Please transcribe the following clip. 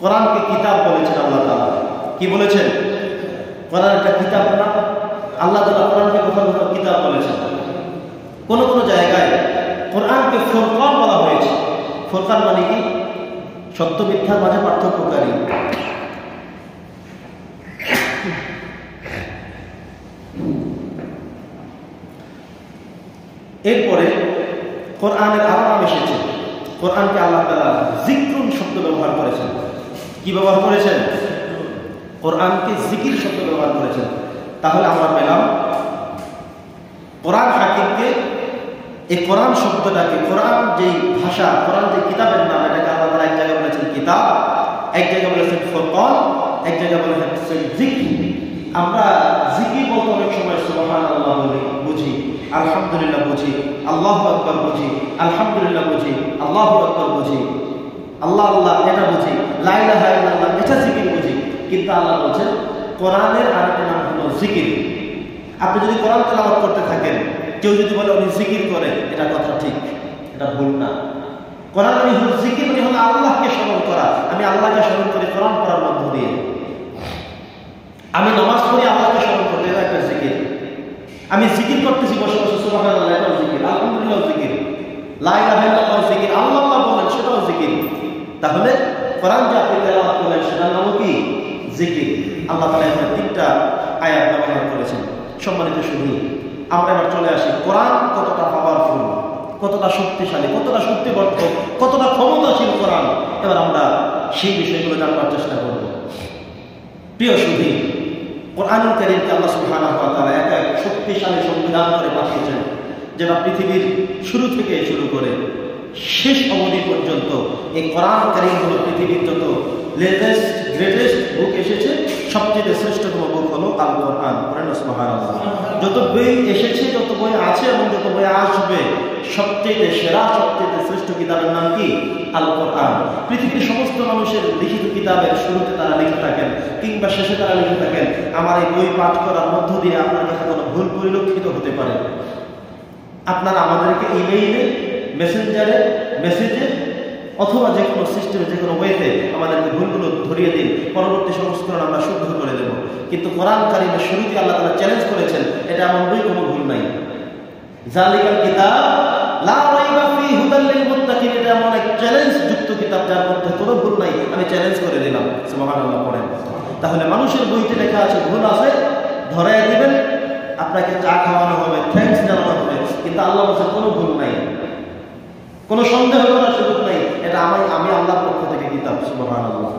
কোরআনকে কিতাব বলেছেন আল্লাহ তাআলা। কি বলেছেন? কোরআন একটা কিতাব না? আল্লাহ তাআলা কোরআনকে কোথাও কোথাও কিতাব বলেছেন। কোন কোন জায়গায় কোরআনকে ফুরকান বলা হয়েছে। ফুরকান মানে কি? সত্য মিথ্যার মাঝে পার্থক্যকারী। এরপরে কোরআনের আরো নাম এসেছে। কোরআনকে আল্লাহ তাআলা যিকরুন শব্দ ব্যবহার করেছেন। কি ব্যবহার করেছেন? কোরআনকে জিকির শব্দ ব্যবহার করেছেন। তাহলে আমরা পেলাম কোরআন হাকিমকে, এই কোরআন শব্দটাকে, কোরআন যেই ভাষা, কোরআন যে কিতাবের নাম, এটাকে আল্লাহ তাআলা এক জায়গায় বলেছেন কিতাব, এক জায়গায় বলেছেন ফুরকান, এক জায়গায় বলেছেন জিকির। আমরা জিকির বলতে অনেক সময় সুবহানাল্লাহ বলি, বুঝি, আলহামদুলিল্লাহ বুঝি, আল্লাহু আকবার বুঝি, আলহামদুলিল্লাহ বুঝি, আল্লাহু আকবার বুঝি, আল্লাহ আল্লাহ এটা বুঝি, লা ইলাহা ইল্লাল্লাহ এটা জিকির বুঝি। কিন্তু আল্লাহ বলছেন কোরআনের আরেকটা নাম হলো জিকির। আপনি যদি কোরআন তেলাওয়াত করতে থাকেন, কেউ যদি বলে উনি জিকির করে, এটা কথা ঠিক, এটা ভুল না। কোরআন মানে হলো জিকির, মানে হলো আল্লাহকে স্মরণ করা। আমি আল্লাহকে স্মরণ করি কোরআন পড়ার মধ্য দিয়ে। আমি নামাজ পড়ি আল্লাহকে স্মরণ করতে, এটা একটা জিকির। আমি জিকির করতেছি বসে বসে, সুবহানাল্লাহ এটাও জিকির, আলহামদুলিল্লাহ জিকির, লা ইলাহা ইল্লাল্লাহ জিকির, আল্লাহ আল্লাহ বলেন সেটাও জিকির। তাহলে কোরআন যে আপনি তেলাওয়াত করলেন সেটার নামও কি? জিকির। আল্লাহ তাআলা এখানে তিনটা আয়াত ব্যবহার করেছেন। সম্মানিত শুধু আমরা এবার চলে আসি, কোরআন কতটা পাওয়ারফুল, কতটা শক্তিশালী, কতটা শক্তিবর্ধক, কতটা ক্ষমতাশীল কোরআন। এবার আমরা সেই বিষয়গুলো জানবার চেষ্টা করব। প্রিয় সুধী, কোরআনুল কারীমকে আল্লাহ সুবহানাহু ওয়া তাআলা এক এক শক্তিশালী সংবিধান করে পাঠিয়েছেন, যেটা পৃথিবীর শুরু থেকে শুরু করে শেষ অবধি পর্যন্ত এই কোরআন কারীম হলো পৃথিবীর যত লেটেস্ট গ্রেটেস্ট বুক এসেছে, সবচেয়ে শ্রেষ্ঠতম বুক হলো আল কোরআন। সুবহানাল্লাহ। যত বই এসেছে, যত বই আছে এবং যত বই আসবে, সবচেয়ে সেরা, সবচেয়ে শ্রেষ্ঠ কিতাবের নাম কি? আল কোরআন। পৃথিবীর সমস্ত মানুষের লিখিত কিতাবের শুরুতে তারা লিখে থাকেন কিংবা শেষে তারা লিখে থাকেন, আমার এই বই পাঠ করার মধ্য দিয়ে আপনার কাছে কোনো ভুল পরিলক্ষিত হতে পারে। আপনারা আমাদেরকে ইমেইলে, মেসেঞ্জারে, মেসেজে অথবা যে কোনো সিস্টেমে, যে কোনো ওয়েতে আমাদেরকে ভুলগুলো ধরিয়ে দিন, পরবর্তী সংস্করণ আমরা শুদ্ধ করে দেব। কিন্তু কোরআন কারীমের শুরুতে আল্লাহ তাআলা চ্যালেঞ্জ করেছেন, এটা এমন বই কোনো ভুল নাই। যালিকাল কিতাব লা রাইবা ফীহি হুদাল লিল মুত্তাকিন, এটা এমন এক চ্যালেঞ্জ যুক্ত কিতাব যার মধ্যে কোনো ভুল নাই, আমি চ্যালেঞ্জ করে দিলাম। সুবহানাল্লাহ পড়েন। তাহলে মানুষের বইতে লেখা আছে, ভুল আছে, ধরায় দিবেন, আপনাকে চা খাওয়ানো হবে, থ্যাঙ্কস জানানো হবে, কিন্তু আল্লাহ বলেন কোনো ভুল নাই, কোনো সন্দেহ করার সুযোগ নাই, এটা আমি আল্লাহর পক্ষ থেকে কিতাব। সুবহানাল্লাহ।